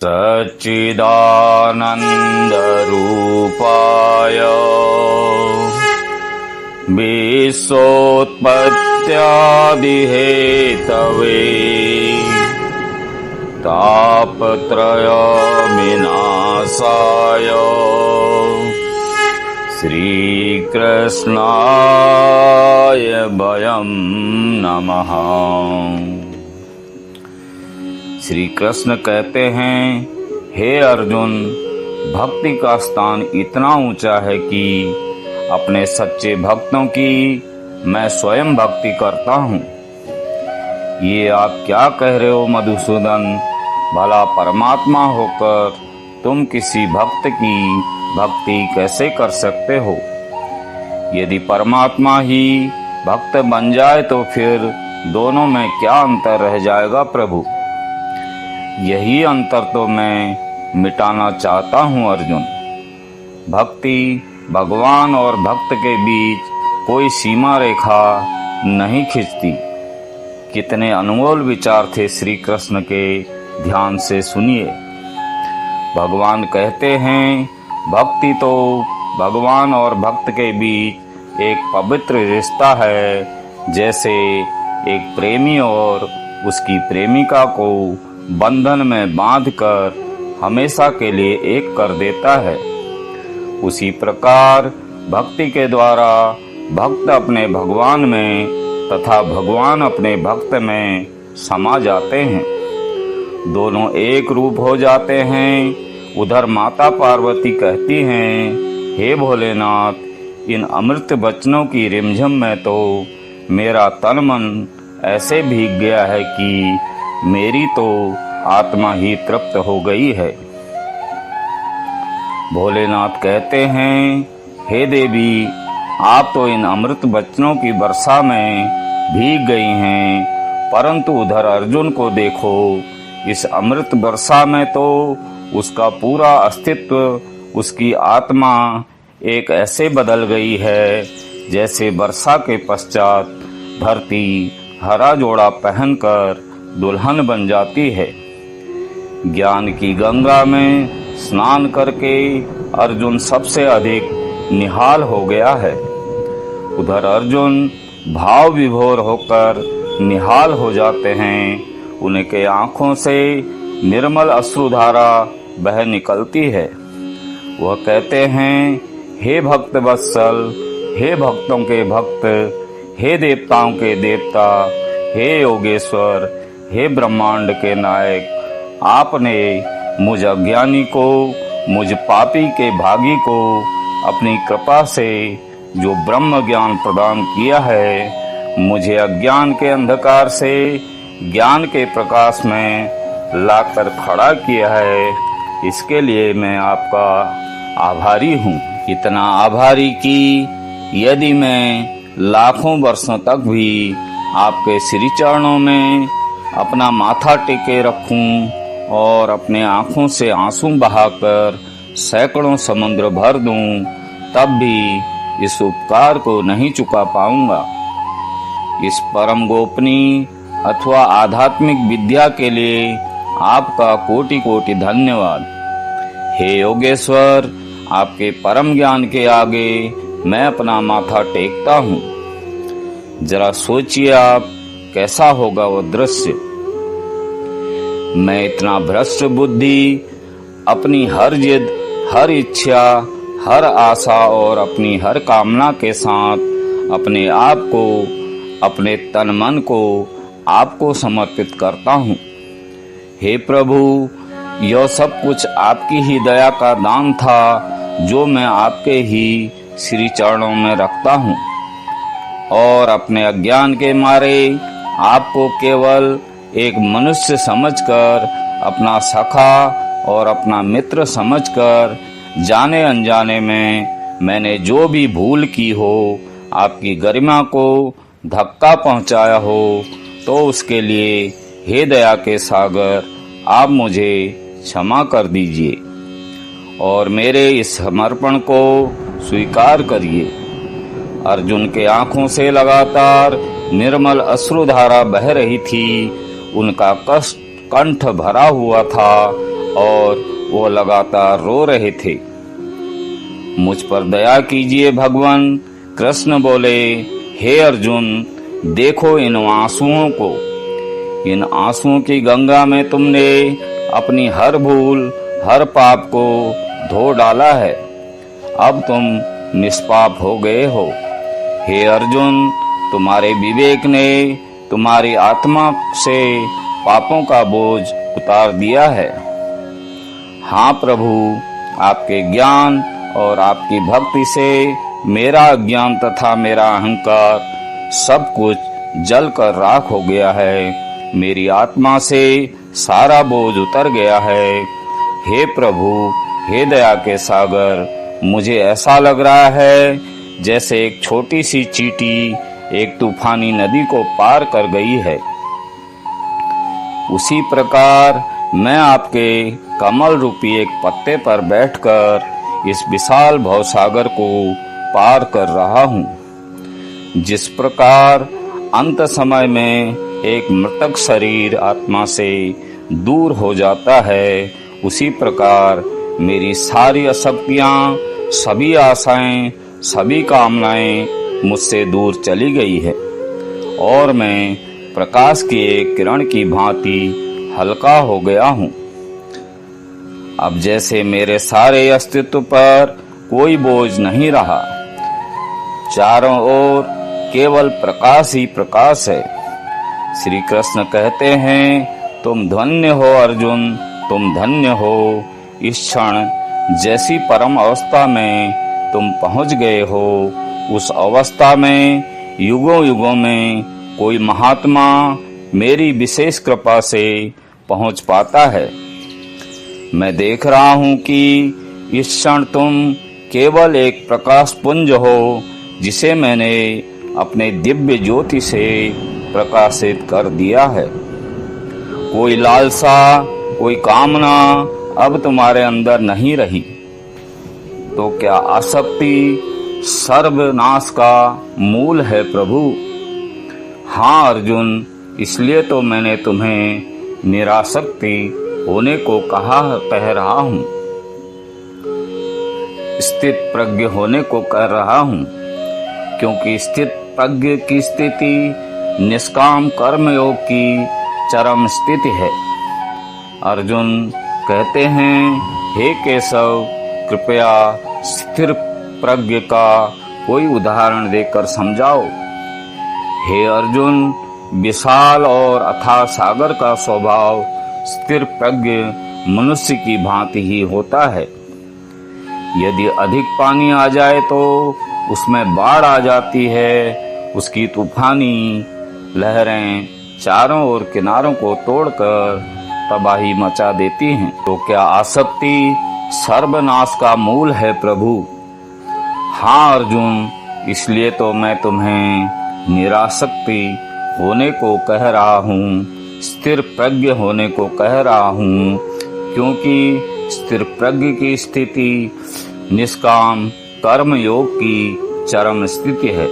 सच्चिदानन्दरूपाय विश्वोत्पत्त्यादिहेतवे तापत्रयविनाशाय श्रीकृष्णाय वयं नमः। श्री कृष्ण कहते हैं, हे अर्जुन, भक्ति का स्थान इतना ऊंचा है कि अपने सच्चे भक्तों की मैं स्वयं भक्ति करता हूँ। ये आप क्या कह रहे हो मधुसूदन? भला परमात्मा होकर तुम किसी भक्त की भक्ति कैसे कर सकते हो? यदि परमात्मा ही भक्त बन जाए तो फिर दोनों में क्या अंतर रह जाएगा प्रभु? यही अंतर तो मैं मिटाना चाहता हूँ अर्जुन। भक्ति भगवान और भक्त के बीच कोई सीमा रेखा नहीं खींचती। कितने अनमोल विचार थे श्री कृष्ण के, ध्यान से सुनिए। भगवान कहते हैं, भक्ति तो भगवान और भक्त के बीच एक पवित्र रिश्ता है, जैसे एक प्रेमी और उसकी प्रेमिका को बंधन में बांधकर हमेशा के लिए एक कर देता है। उसी प्रकार भक्ति के द्वारा भक्त अपने भगवान में तथा भगवान अपने भक्त में समा जाते हैं। दोनों एक रूप हो जाते हैं। उधर माता पार्वती कहती हैं, हे भोलेनाथ, इन अमृत वचनों की रिमझिम में तो मेरा तन मन ऐसे भीग गया है कि मेरी तो आत्मा ही तृप्त हो गई है। भोलेनाथ कहते हैं, हे देवी, आप तो इन अमृत वचनों की वर्षा में भीग गई हैं, परंतु उधर अर्जुन को देखो, इस अमृत वर्षा में तो उसका पूरा अस्तित्व, उसकी आत्मा एक ऐसे बदल गई है जैसे वर्षा के पश्चात धरती हरा जोड़ा पहनकर दुल्हन बन जाती है। ज्ञान की गंगा में स्नान करके अर्जुन सबसे अधिक निहाल हो गया है। उधर अर्जुन भाव विभोर होकर निहाल हो जाते हैं। उनके आंखों से निर्मल अश्रुधारा बह निकलती है। वह कहते हैं, हे भक्त वत्सल, हे भक्तों के भक्त, हे देवताओं के देवता, हे योगेश्वर, हे ब्रह्मांड के नायक, आपने मुझ अज्ञानी को, मुझ पापी के भागी को अपनी कृपा से जो ब्रह्म ज्ञान प्रदान किया है, मुझे अज्ञान के अंधकार से ज्ञान के प्रकाश में लाकर खड़ा किया है, इसके लिए मैं आपका आभारी हूँ। इतना आभारी कि यदि मैं लाखों वर्षों तक भी आपके श्री चरणों में अपना माथा टेके रखूं और अपने आंखों से आंसू बहाकर सैकड़ों समुद्र भर दूं, तब भी इस उपकार को नहीं चुका पाऊंगा। इस परम गोपनीय अथवा आध्यात्मिक विद्या के लिए आपका कोटि कोटि धन्यवाद। हे योगेश्वर, आपके परम ज्ञान के आगे मैं अपना माथा टेकता हूँ। जरा सोचिए आप, कैसा होगा वो दृश्य। मैं इतना भ्रष्ट बुद्धि, अपनी हर जिद, हर इच्छा, हर आशा और अपनी हर कामना के साथ अपने आप को, अपने तन मन को आपको समर्पित करता हूँ। हे प्रभु, यह सब कुछ आपकी ही दया का दान था, जो मैं आपके ही श्री चरणों में रखता हूँ और अपने अज्ञान के मारे आपको केवल एक मनुष्य समझकर, अपना सखा और अपना मित्र समझकर जाने अनजाने में मैंने जो भी भूल की हो, आपकी गरिमा को धक्का पहुंचाया हो, तो उसके लिए हे दया के सागर, आप मुझे क्षमा कर दीजिए और मेरे इस समर्पण को स्वीकार करिए। अर्जुन के आंखों से लगातार निर्मल अश्रुधारा बह रही थी। उनका कंठ भरा हुआ था और वो लगातार रो रहे थे। मुझ पर दया कीजिए भगवान। कृष्ण बोले, हे अर्जुन, देखो इन आंसुओं को। इन आंसुओं की गंगा में तुमने अपनी हर भूल, हर पाप को धो डाला है। अब तुम निष्पाप हो गए हो। हे अर्जुन, तुम्हारे विवेक ने तुम्हारी आत्मा से पापों का बोझ उतार दिया है। हाँ प्रभु, आपके ज्ञान और आपकी भक्ति से मेरा अज्ञान तथा मेरा अहंकार सब कुछ जल कर राख हो गया है। मेरी आत्मा से सारा बोझ उतर गया है। हे प्रभु, हे दया के सागर, मुझे ऐसा लग रहा है जैसे एक छोटी सी चींटी एक तूफानी नदी को पार कर गई है। उसी प्रकार मैं आपके कमल रूपी एक पत्ते पर बैठकर इस विशाल भवसागर को पार कर रहा हूँ। जिस प्रकार अंत समय में एक मृतक शरीर आत्मा से दूर हो जाता है, उसी प्रकार मेरी सारी आसक्तियां, सभी आशाएं, सभी कामनाएं मुझसे दूर चली गई है और मैं प्रकाश की एक किरण की भांति हल्का हो गया हूँ। अब जैसे मेरे सारे अस्तित्व पर कोई बोझ नहीं रहा। चारों ओर केवल प्रकाश ही प्रकाश है। श्री कृष्ण कहते हैं, तुम धन्य हो अर्जुन, तुम धन्य हो। इस क्षण जैसी परम अवस्था में तुम पहुंच गए हो, उस अवस्था में युगों युगों में कोई महात्मा मेरी विशेष कृपा से पहुंच पाता है। मैं देख रहा हूं कि इस क्षण तुम केवल एक प्रकाश पुंज हो, जिसे मैंने अपने दिव्य ज्योति से प्रकाशित कर दिया है। कोई लालसा, कोई कामना अब तुम्हारे अंदर नहीं रही। तो क्या आसक्ति सर्वनाश का मूल है प्रभु? हाँ अर्जुन, इसलिए तो मैंने तुम्हें निरासक्ति होने को कह रहा हूँ, स्थित प्रज्ञ होने को कह रहा हूँ, क्योंकि स्थित प्रज्ञ की स्थिति निष्काम कर्मयोग की चरम स्थिति है। अर्जुन कहते हैं, हे केशव, कृपया स्थिर प्रज्ञ का कोई उदाहरण देकर समझाओ। हे अर्जुन, विशाल और अथाह सागर का स्वभाव स्थिर प्रज्ञ मनुष्य की भांति ही होता है। यदि अधिक पानी आ जाए तो उसमें बाढ़ आ जाती है। उसकी तूफानी लहरें चारों ओर किनारों को तोड़कर तबाही मचा देती हैं। तो क्या आसक्ति सर्वनाश का मूल है प्रभु? हाँ अर्जुन, इसलिए तो मैं तुम्हें निरासक्ति होने को कह रहा हूँ, स्थिर प्रज्ञ होने को कह रहा हूँ, क्योंकि स्थिर प्रज्ञ की स्थिति निष्काम कर्म योग की चरम स्थिति है।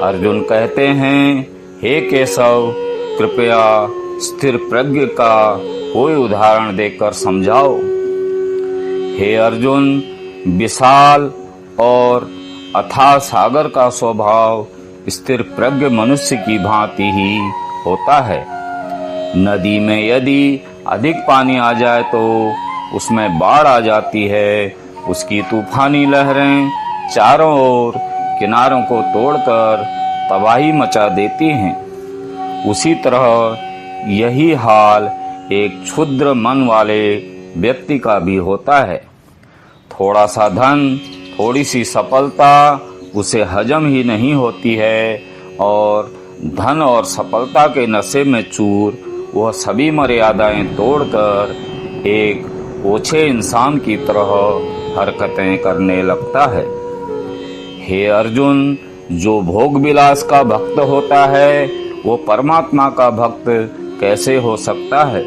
अर्जुन कहते हैं, हे केशव, कृपया स्थिर प्रज्ञ का कोई उदाहरण देकर समझाओ। हे अर्जुन, विशाल और अथाह सागर का स्वभाव स्थिर प्रज्ञ मनुष्य की भांति ही होता है। नदी में यदि अधिक पानी आ जाए तो उसमें बाढ़ आ जाती है। उसकी तूफानी लहरें चारों ओर किनारों को तोड़कर तबाही मचा देती हैं। उसी तरह यही हाल एक क्षुद्र मन वाले व्यक्ति का भी होता है। थोड़ा सा धन, थोड़ी सी सफलता उसे हजम ही नहीं होती है और धन और सफलता के नशे में चूर वह सभी मर्यादाएं तोड़कर एक ओछे इंसान की तरह हरकतें करने लगता है। हे अर्जुन, जो भोग विलास का भक्त होता है वो परमात्मा का भक्त कैसे हो सकता है?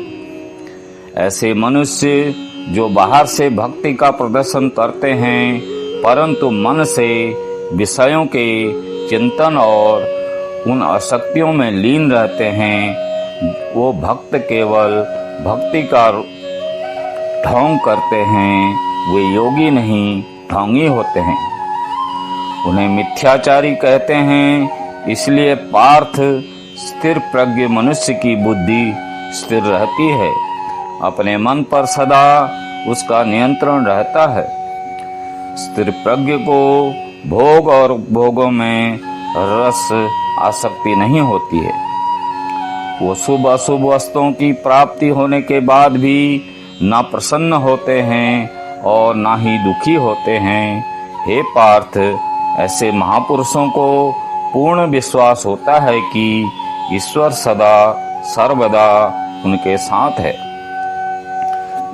ऐसे मनुष्य जो बाहर से भक्ति का प्रदर्शन करते हैं परंतु मन से विषयों के चिंतन और उन आसक्तियों में लीन रहते हैं, वो भक्त केवल भक्ति का ढोंग करते हैं वे योगी नहीं ढोंगी होते हैं। उन्हें मिथ्याचारी कहते हैं। इसलिए पार्थ स्थिर प्रज्ञ मनुष्य की बुद्धि स्थिर रहती है, अपने मन पर सदा उसका नियंत्रण रहता है। स्थिर प्रज्ञ को भोग और उपभोगों में रस आसक्ति नहीं होती है। वो शुभ अशुभ वस्तुओं की प्राप्ति होने के बाद भी ना प्रसन्न होते हैं और ना ही दुखी होते हैं। हे पार्थ, ऐसे महापुरुषों को पूर्ण विश्वास होता है कि ईश्वर सदा सर्वदा उनके साथ है,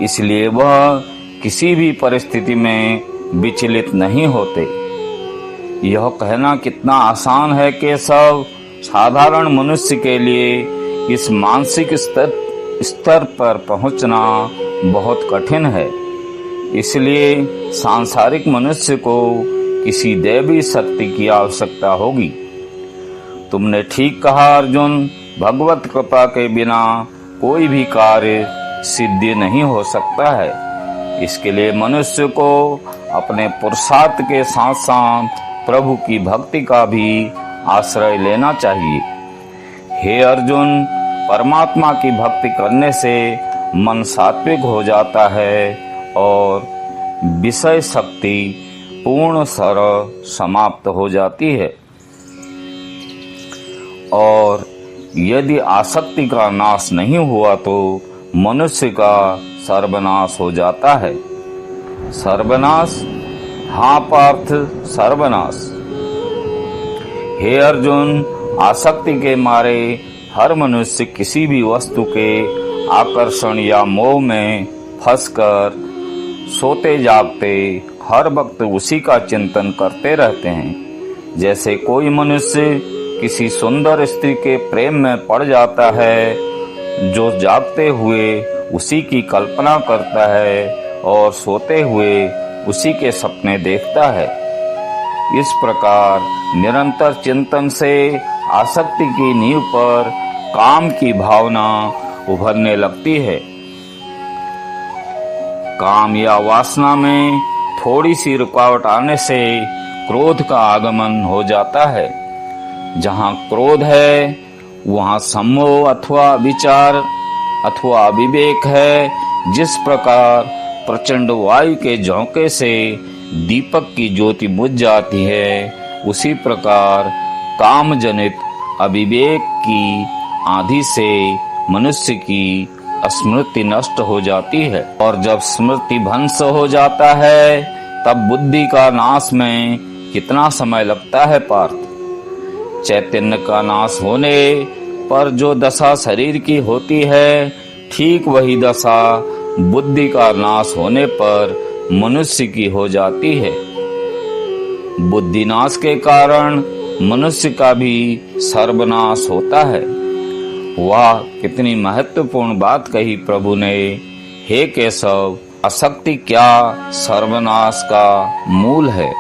इसलिए वह किसी भी परिस्थिति में विचलित नहीं होते। यह कहना कितना आसान है कि सब साधारण मनुष्य के लिए इस मानसिक स्तर पर पहुंचना बहुत कठिन है। इसलिए सांसारिक मनुष्य को किसी दैवी शक्ति की आवश्यकता होगी। तुमने ठीक कहा अर्जुन, भगवत कृपा के बिना कोई भी कार्य सिद्ध नहीं हो सकता है। इसके लिए मनुष्य को अपने पुरुषार्थ के साथ साथ प्रभु की भक्ति का भी आश्रय लेना चाहिए। हे अर्जुन, परमात्मा की भक्ति करने से मन सात्विक हो जाता है और विषय शक्ति पूर्ण समाप्त हो जाती है। और यदि आसक्ति का नाश नहीं हुआ तो मनुष्य का सर्वनाश हो जाता है। सर्वनाश? हाँ पार्थ, सर्वनाश। हे अर्जुन, आसक्ति के मारे हर मनुष्य किसी भी वस्तु के आकर्षण या मोह में फंसकर सोते जागते हर वक्त उसी का चिंतन करते रहते हैं। जैसे कोई मनुष्य किसी सुंदर स्त्री के प्रेम में पड़ जाता है, जो जागते हुए उसी की कल्पना करता है और सोते हुए उसी के सपने देखता है। इस प्रकार निरंतर चिंतन से आसक्ति की नींव पर काम की भावना उभरने लगती है। काम या वासना में थोड़ी सी रुकावट आने से क्रोध का आगमन हो जाता है। जहाँ क्रोध है वहाँ सम्मोह अथवा विचार अथवा अविवेक है। जिस प्रकार प्रचंड वायु के झोंके से दीपक की ज्योति बुझ जाती है, उसी प्रकार काम जनित अविवेक की आंधी से मनुष्य की स्मृति नष्ट हो जाती है। और जब स्मृति भंस हो जाता है तब बुद्धि का नाश में कितना समय लगता है पार्थ। चैतन्य का नाश होने पर जो दशा शरीर की होती है, ठीक वही दशा बुद्धि का नाश होने पर मनुष्य की हो जाती है। बुद्धि नाश के कारण मनुष्य का भी सर्वनाश होता है। वाह, कितनी महत्वपूर्ण बात कही प्रभु ने। हे केशव, आसक्ति क्या सर्वनाश का मूल है।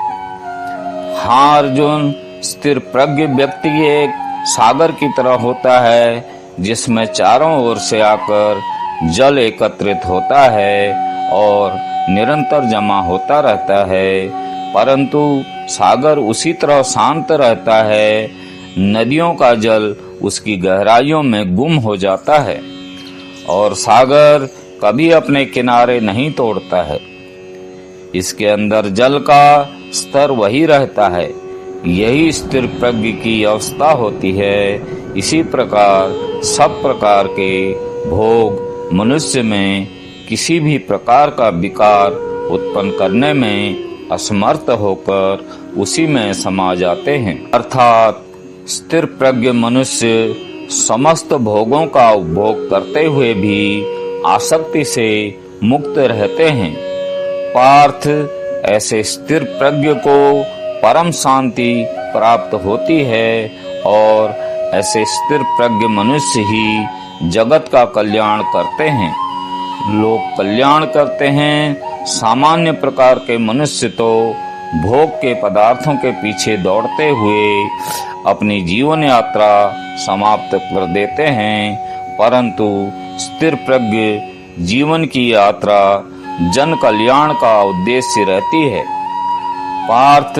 हाँ अर्जुन, स्थिर प्रज्ञ व्यक्ति एक सागर की तरह होता है, जिसमें चारों ओर से आकर जल एकत्रित होता है और निरंतर जमा होता रहता है, परंतु सागर उसी तरह शांत रहता है। नदियों का जल उसकी गहराइयों में गुम हो जाता है और सागर कभी अपने किनारे नहीं तोड़ता है। इसके अंदर जल का स्तर वही रहता है। यही स्थिर प्रज्ञ की अवस्था होती है। इसी प्रकार सब प्रकार के भोग मनुष्य में किसी भी प्रकार का विकार उत्पन्न करने में असमर्थ होकर उसी में समा जाते हैं। अर्थात स्थिर प्रज्ञ मनुष्य समस्त भोगों का उपभोग करते हुए भी आसक्ति से मुक्त रहते हैं। पार्थ, ऐसे स्थिर प्रज्ञ को परम शांति प्राप्त होती है और ऐसे स्थिर प्रज्ञ मनुष्य ही जगत का कल्याण करते हैं। लोग कल्याण करते हैं। सामान्य प्रकार के मनुष्य तो भोग के पदार्थों के पीछे दौड़ते हुए अपनी जीवन यात्रा समाप्त कर देते हैं, परंतु स्थिर प्रज्ञ जीवन की यात्रा जन कल्याण का उद्देश्य रहती है। पार्थ,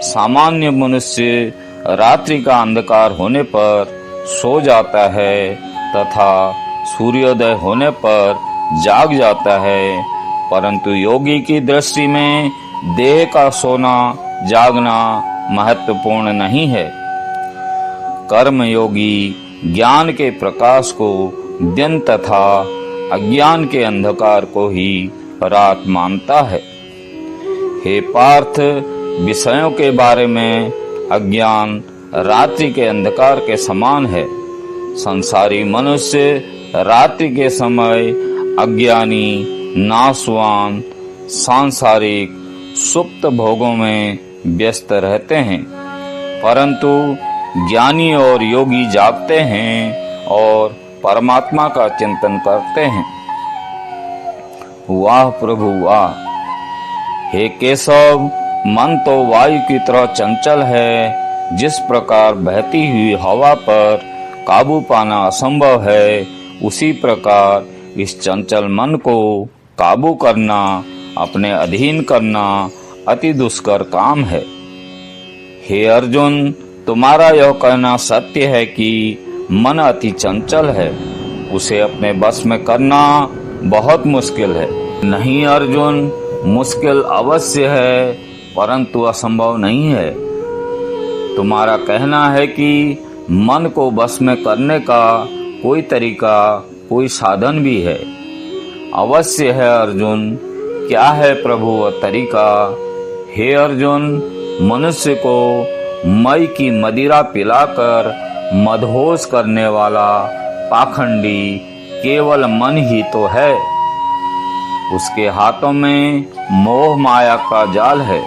सामान्य मनुष्य रात्रि का अंधकार होने पर सो जाता है तथा सूर्योदय होने पर जाग जाता है, परंतु योगी की दृष्टि में देह का सोना जागना महत्वपूर्ण नहीं है। कर्म योगी ज्ञान के प्रकाश को दिन तथा अज्ञान के अंधकार को ही रात मानता है। हे पार्थ, विषयों के बारे में अज्ञान रात्रि के अंधकार के समान है। संसारी मनुष्य रात्रि के समय अज्ञानी, नाशवान, सांसारिक सुप्त भोगों में व्यस्त रहते हैं, परंतु ज्ञानी और योगी जागते हैं और परमात्मा का चिंतन करते हैं। वाह प्रभु वाह! हे केशव, मन तो वायु की तरह चंचल है। जिस प्रकार बहती हुई हवा पर काबू पाना असंभव है, उसी प्रकार इस चंचल मन को काबू करना, अपने अधीन करना अति दुष्कर काम है। हे अर्जुन, तुम्हारा यह कहना सत्य है कि मन अति चंचल है, उसे अपने बस में करना बहुत मुश्किल है। नहीं अर्जुन, मुश्किल अवश्य है, परंतु असंभव नहीं है। तुम्हारा कहना है कि मन को बस में करने का कोई तरीका, कोई साधन भी है। अवश्य है अर्जुन। क्या है प्रभु वह तरीका? हे अर्जुन, मनुष्य को मई की मदिरा पिलाकर मदहोश करने वाला पाखंडी केवल मन ही तो है। उसके हाथों में मोह माया का जाल है,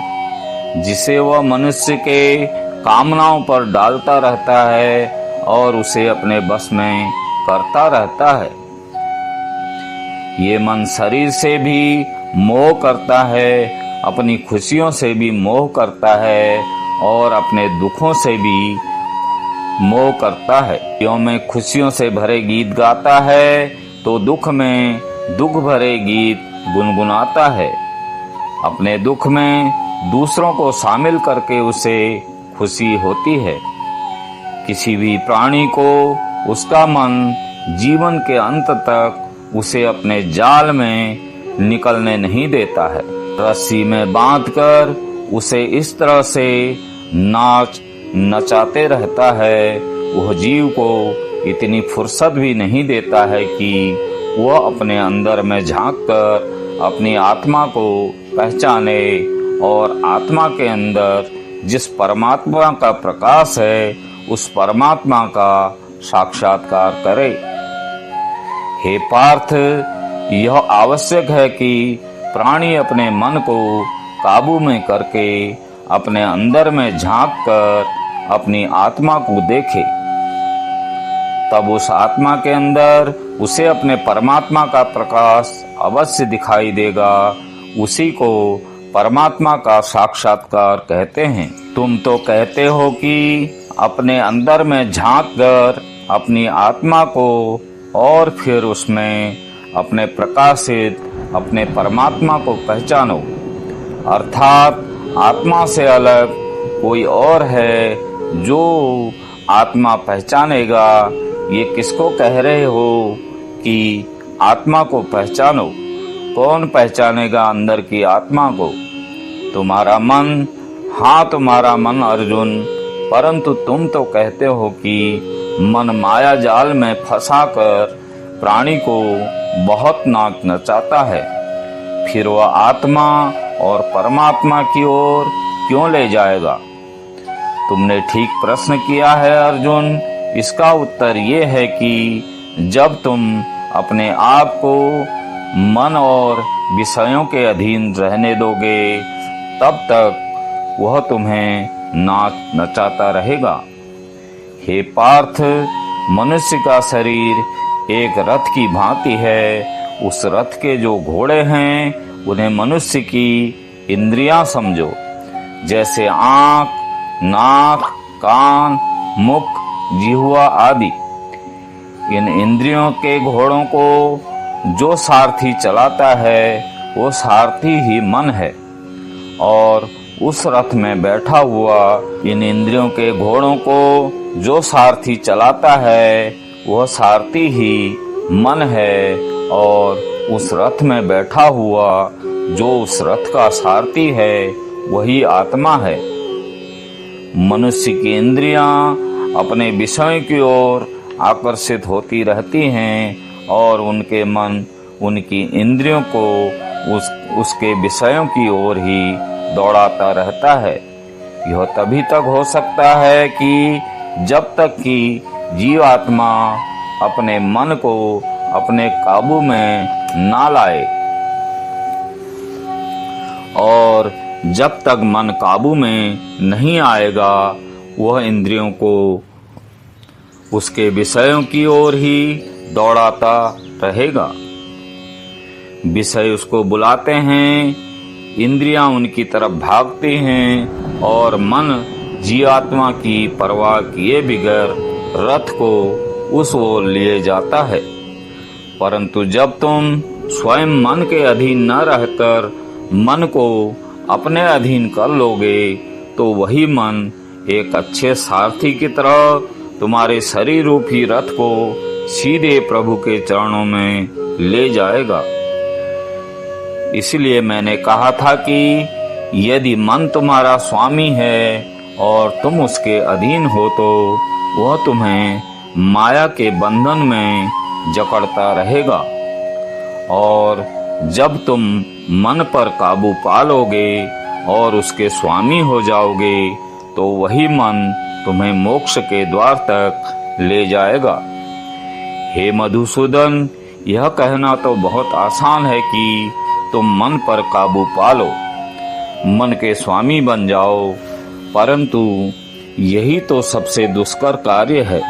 जिसे वह मनुष्य के कामनाओं पर डालता रहता है और उसे अपने बस में करता रहता है। ये मन शरीर से भी मोह करता है, अपनी खुशियों से भी मोह करता है और अपने दुखों से भी मोह करता है। यो में खुशियों से भरे गीत गाता है तो दुख में दुख भरे गीत गुनगुनाता है। अपने दुख में दूसरों को शामिल करके उसे खुशी होती है। किसी भी प्राणी को उसका मन जीवन के अंत तक उसे अपने जाल में निकलने नहीं देता है। रस्सी में बांधकर उसे इस तरह से नचाते रहता है, वह जीव को इतनी फुर्सत भी नहीं देता है कि वह अपने अंदर में झांककर अपनी आत्मा को पहचाने और आत्मा के अंदर जिस परमात्मा का प्रकाश है, उस परमात्मा का साक्षात्कार करे। हे पार्थ, यह आवश्यक है कि प्राणी अपने मन को काबू में करके अपने अंदर में झांक कर अपनी आत्मा को देखे। तब उस आत्मा के अंदर उसे अपने परमात्मा का प्रकाश अवश्य दिखाई देगा। उसी को परमात्मा का साक्षात्कार कहते हैं। तुम तो कहते हो कि अपने अंदर में झांक कर अपनी आत्मा को और फिर उसमें अपने प्रकाशित अपने परमात्मा को पहचानो, अर्थात आत्मा से अलग कोई और है जो आत्मा पहचानेगा। ये किसको कह रहे हो कि आत्मा को पहचानो? कौन पहचानेगा अंदर की आत्मा को? तुम्हारा मन। हाँ, तुम्हारा मन अर्जुन, परंतु तुम तो कहते हो कि मन माया जाल में फंसाकर प्राणी को बहुत नाच नचाता है, फिर वह आत्मा और परमात्मा की ओर क्यों ले जाएगा? तुमने ठीक प्रश्न किया है अर्जुन। इसका उत्तर ये है कि जब तुम अपने आप को मन और विषयों के अधीन रहने दोगे, तब तक वह तुम्हें नाच नचाता रहेगा। हे पार्थ, मनुष्य का शरीर एक रथ की भांति है। उस रथ के जो घोड़े हैं, उन्हें मनुष्य की इंद्रियां समझो, जैसे आँख, नाक, कान, मुख, जिह्वा आदि। इन इंद्रियों के घोड़ों को जो सारथी चलाता है, वो सारथी ही मन है, और उस रथ में बैठा हुआ इन इंद्रियों के घोड़ों को जो सारथी चलाता है वह सारथी ही मन है, और उस रथ में बैठा हुआ जो उस रथ का सारथी है वही आत्मा है। मनुष्य की इंद्रियां अपने विषय की ओर आकर्षित होती रहती हैं और उनके मन उनकी इंद्रियों को उसके विषयों की ओर ही दौड़ाता रहता है। यह तभी तक हो सकता है कि जब तक कि जीवात्मा अपने मन को अपने काबू में ना लाए, और जब तक मन काबू में नहीं आएगा वह इंद्रियों को उसके विषयों की ओर ही दौड़ाता रहेगा। विषय उसको बुलाते हैं, इंद्रियां उनकी तरफ भागती हैं और मन जीवात्मा की परवाह किए बगैर रथ को उस ओर लिए जाता है। परंतु जब तुम स्वयं मन के अधीन न रहकर मन को अपने अधीन कर लोगे तो वही मन एक अच्छे सारथी की तरह तुम्हारे शरीर रूपी रथ को सीधे प्रभु के चरणों में ले जाएगा। इसलिए मैंने कहा था कि यदि मन तुम्हारा स्वामी है और तुम उसके अधीन हो तो वह तुम्हें माया के बंधन में जकड़ता रहेगा, और जब तुम मन पर काबू पा लोगे और उसके स्वामी हो जाओगे तो वही मन तुम्हें मोक्ष के द्वार तक ले जाएगा। हे मधुसूदन, यह कहना तो बहुत आसान है कि तुम मन पर काबू पा लो, मन के स्वामी बन जाओ, परंतु यही तो सबसे दुष्कर कार्य है।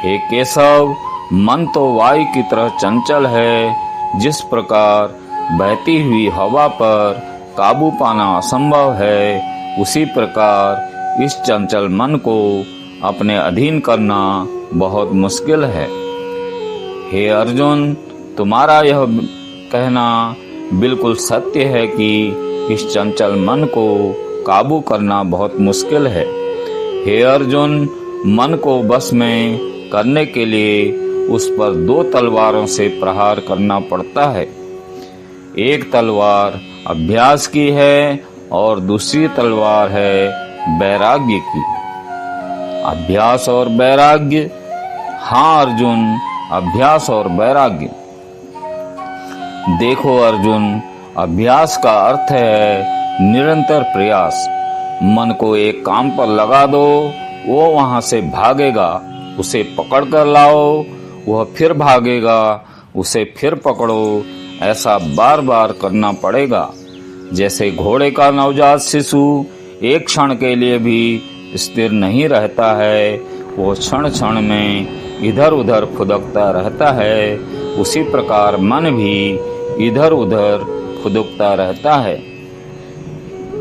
हे केशव, मन तो वायु की तरह चंचल है। जिस प्रकार बहती हुई हवा पर काबू पाना असंभव है, उसी प्रकार इस चंचल मन को अपने अधीन करना बहुत मुश्किल है। हे अर्जुन, तुम्हारा यह कहना बिल्कुल सत्य है कि इस चंचल मन को काबू करना बहुत मुश्किल है। हे अर्जुन, मन को बस में करने के लिए उस पर 2 तलवारों से प्रहार करना पड़ता है। एक तलवार अभ्यास की है और दूसरी तलवार है वैराग्य की। अभ्यास और वैराग्य, हाँ अर्जुन, अभ्यास और वैराग्य। देखो अर्जुन, अभ्यास का अर्थ है निरंतर प्रयास। मन को एक काम पर लगा दो, वो वहां से भागेगा, उसे पकड़ कर लाओ, वह फिर भागेगा, उसे फिर पकड़ो, ऐसा बार बार करना पड़ेगा। जैसे घोड़े का नवजात शिशु एक क्षण के लिए भी स्थिर नहीं रहता है, वो क्षण क्षण में इधर उधर फुदकता रहता है, उसी प्रकार मन भी इधर उधर फुदकता रहता है।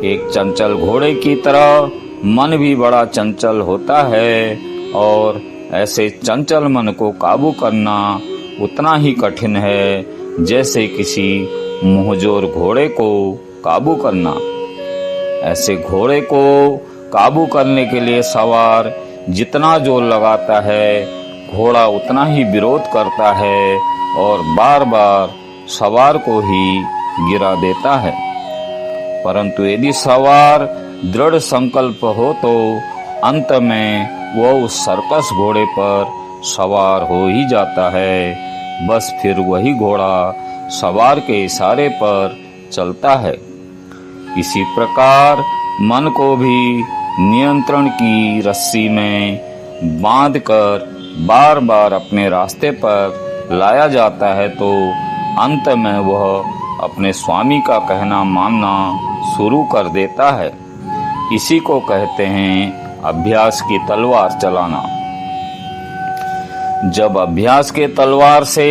एक चंचल घोड़े की तरह मन भी बड़ा चंचल होता है, और ऐसे चंचल मन को काबू करना उतना ही कठिन है जैसे किसी मुंहजोर घोड़े को काबू करना। ऐसे घोड़े को काबू करने के लिए सवार जितना जोर लगाता है, घोड़ा उतना ही विरोध करता है और बार बार सवार को ही गिरा देता है। परंतु यदि सवार दृढ़ संकल्प हो तो अंत में वह उस सर्कस घोड़े पर सवार हो ही जाता है। बस फिर वही घोड़ा सवार के इशारे पर चलता है। इसी प्रकार मन को भी नियंत्रण की रस्सी में बांधकर बार बार अपने रास्ते पर लाया जाता है, तो अंत में वह अपने स्वामी का कहना मानना शुरू कर देता है। इसी को कहते हैं अभ्यास की तलवार चलाना। जब अभ्यास के तलवार से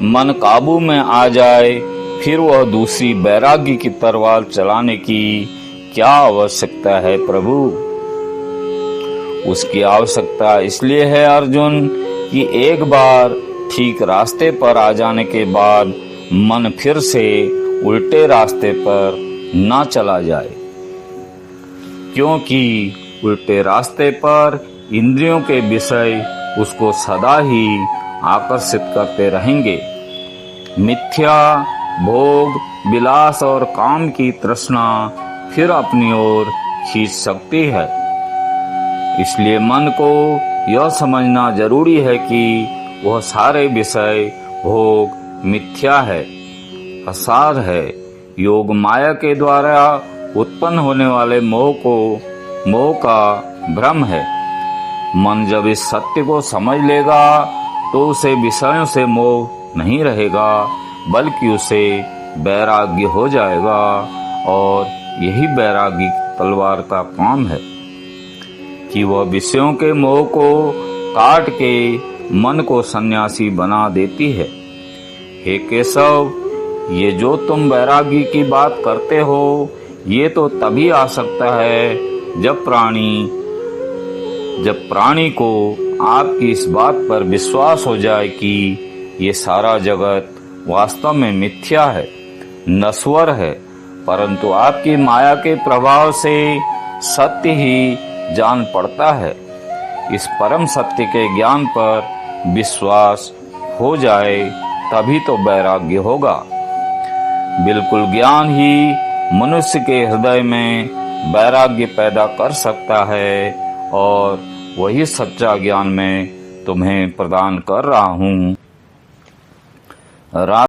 मन काबू में आ जाए, फिर वह दूसरी वैराग्य की तलवार चलाने की क्या आवश्यकता है प्रभु? उसकी आवश्यकता इसलिए है अर्जुन कि एक बार ठीक रास्ते पर आ जाने के बाद मन फिर से उल्टे रास्ते पर न चला जाए, क्योंकि उल्टे रास्ते पर इंद्रियों के विषय उसको सदा ही आकर्षित करते रहेंगे। मिथ्या भोग, विलास और काम की तृष्णा फिर अपनी ओर खींच सकती है। इसलिए मन को यह समझना जरूरी है कि वह सारे विषय भोग मिथ्या है, असार है। योग माया के द्वारा उत्पन्न होने वाले मोह का भ्रम है। मन जब इस सत्य को समझ लेगा तो उसे विषयों से मोह नहीं रहेगा, बल्कि उसे वैराग्य हो जाएगा। और यही वैरागी तलवार का काम है कि वह विषयों के मोह को काट के मन को सन्यासी बना देती है। हे केशव, ये जो तुम वैरागी की बात करते हो, ये तो तभी आ सकता है जब प्राणी को आपकी इस बात पर विश्वास हो जाए कि ये सारा जगत वास्तव में मिथ्या है, नश्वर है, परंतु आपकी माया के प्रभाव से सत्य ही जान पड़ता है। इस परम सत्य के ज्ञान पर विश्वास हो जाए तभी तो वैराग्य होगा। बिल्कुल ज्ञान ही मनुष्य के हृदय में वैराग्य पैदा कर सकता है, और वही सच्चा ज्ञान मैं तुम्हें प्रदान कर रहा हूँ।